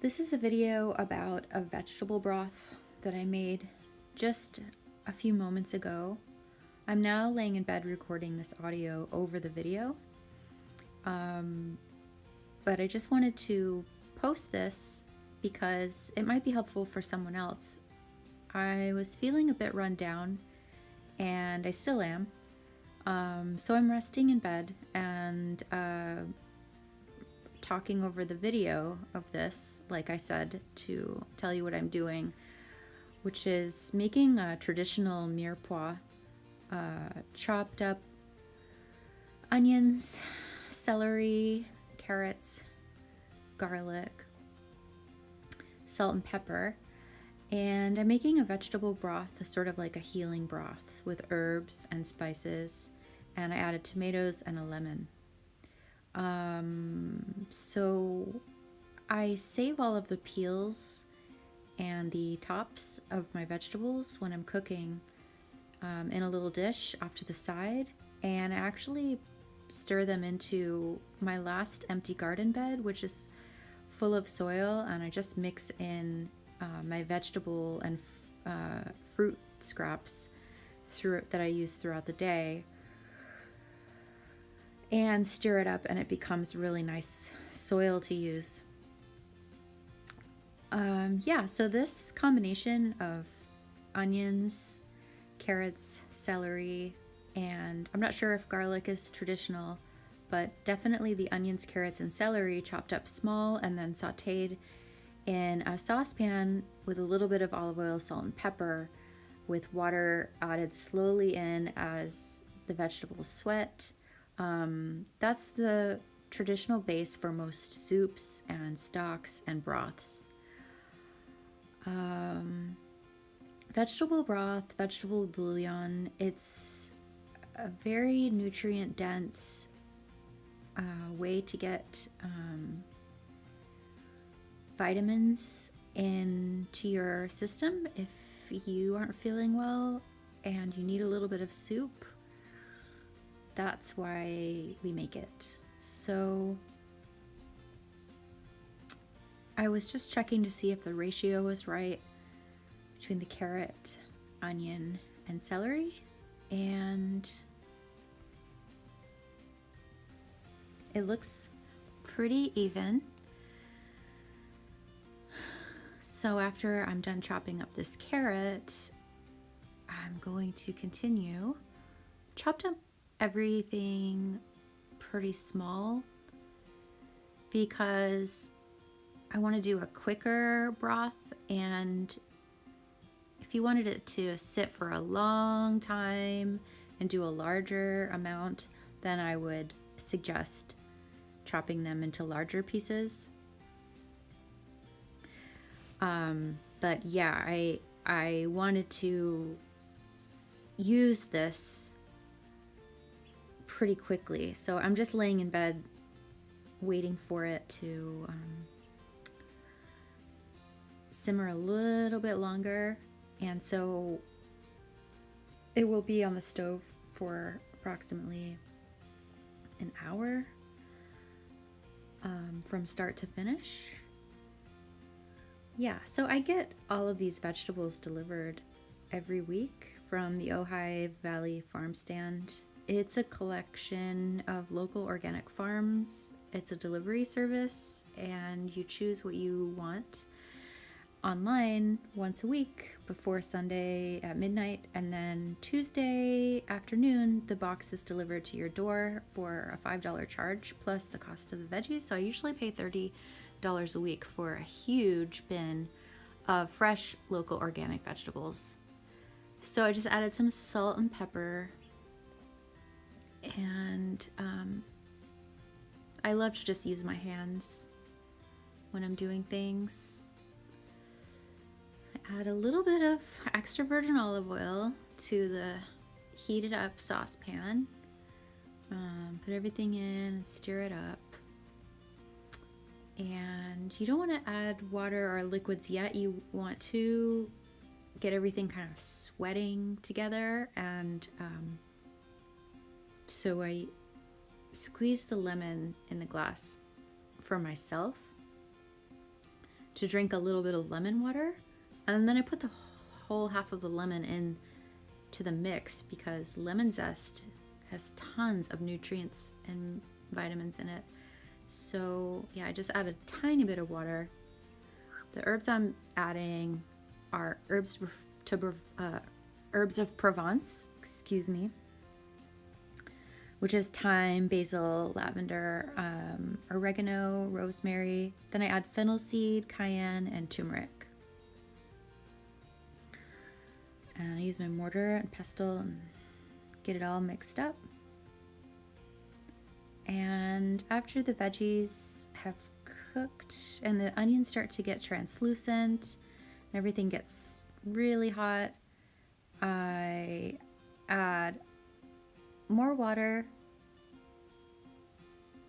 This is a video about a vegetable broth that I made just a few moments ago. I'm now laying in bed recording this audio over the video, but I just wanted to post this because it might be helpful for someone else. I was feeling a bit run down, and I still am, so I'm resting in bed and talking over the video of this, like I said, to tell you what I'm doing, which is making a traditional mirepoix, chopped up onions, celery, carrots, garlic, salt and pepper, and I'm making a vegetable broth, sort of like a healing broth with herbs and spices, and I added tomatoes and a lemon. So I save all of the peels and the tops of my vegetables when I'm cooking in a little dish off to the side, and I actually stir them into my last empty garden bed, which is full of soil, and I just mix in my vegetable and fruit scraps that I use throughout the day, and stir it up, and it becomes really nice soil to use. So this combination of onions, carrots, celery, and I'm not sure if garlic is traditional, but definitely the onions, carrots, and celery chopped up small and then sauteed in a saucepan with a little bit of olive oil, salt, and pepper, with water added slowly in as the vegetables sweat. That's the traditional base for most soups and stocks and broths. Vegetable broth, vegetable bouillon, it's a very nutrient dense way to get vitamins into your system if you aren't feeling well and you need a little bit of soup. That's why we make it. So I was just checking to see if the ratio was right between the carrot, onion, and celery, and it looks pretty even. So after I'm done chopping up this carrot, I'm going to continue. Chopped up everything pretty small because I want to do a quicker broth, and if you wanted it to sit for a long time and do a larger amount, then I would suggest chopping them into larger pieces. But yeah, I wanted to use this pretty quickly, so I'm just laying in bed waiting for it to simmer a little bit longer, and so it will be on the stove for approximately an hour from start to finish. Yeah, so I get all of these vegetables delivered every week from the Ojai Valley Farm Stand. It's a collection of local organic farms. It's a delivery service, and you choose what you want online once a week before Sunday at midnight, and then Tuesday afternoon the box is delivered to your door for a $5 charge plus the cost of the veggies. So I usually pay $30 a week for a huge bin of fresh local organic vegetables. So I just added some salt and pepper, and I love to just use my hands when I'm doing things. I add a little bit of extra virgin olive oil to the heated up saucepan. Put everything in and stir it up. And you don't want to add water or liquids yet. You want to get everything kind of sweating together, and so I squeeze the lemon in the glass for myself to drink a little bit of lemon water. And then I put the whole half of the lemon in to the mix because lemon zest has tons of nutrients and vitamins in it. So yeah, I just add a tiny bit of water. The herbs I'm adding are herbs of Provence, excuse me, which is thyme, basil, lavender, oregano, rosemary. Then I add fennel seed, cayenne, and turmeric. And I use my mortar and pestle and get it all mixed up. And after the veggies have cooked and the onions start to get translucent and everything gets really hot, I add more water,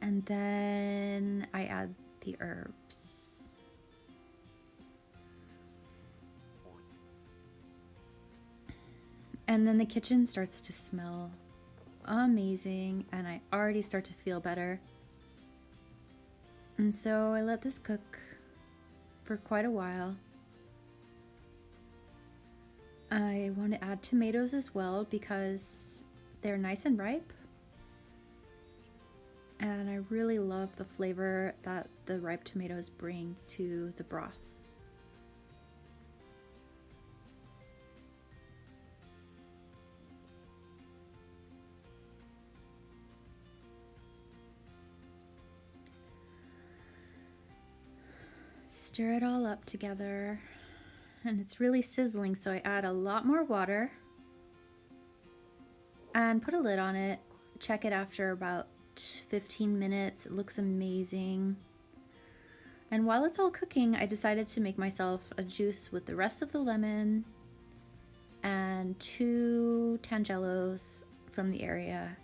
and then I add the herbs. And then the kitchen starts to smell amazing, and I already start to feel better. And so I let this cook for quite a while. I want to add tomatoes as well because they're nice and ripe. And I really love the flavor that the ripe tomatoes bring to the broth. Stir it all up together, and it's really sizzling, so I add a lot more water and put a lid on it. Check it after about 15 minutes. It looks amazing. And while it's all cooking, I decided to make myself a juice with the rest of the lemon and 2 tangelos from the area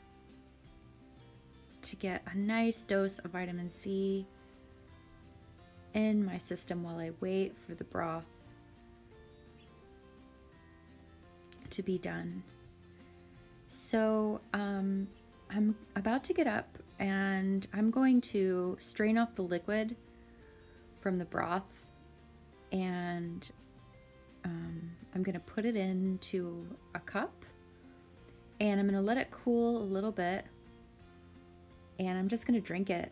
to get a nice dose of vitamin C in my system while I wait for the broth to be done. So I'm about to get up and I'm going to strain off the liquid from the broth, and I'm going to put it into a cup, and I'm going to let it cool a little bit, and I'm just going to drink it.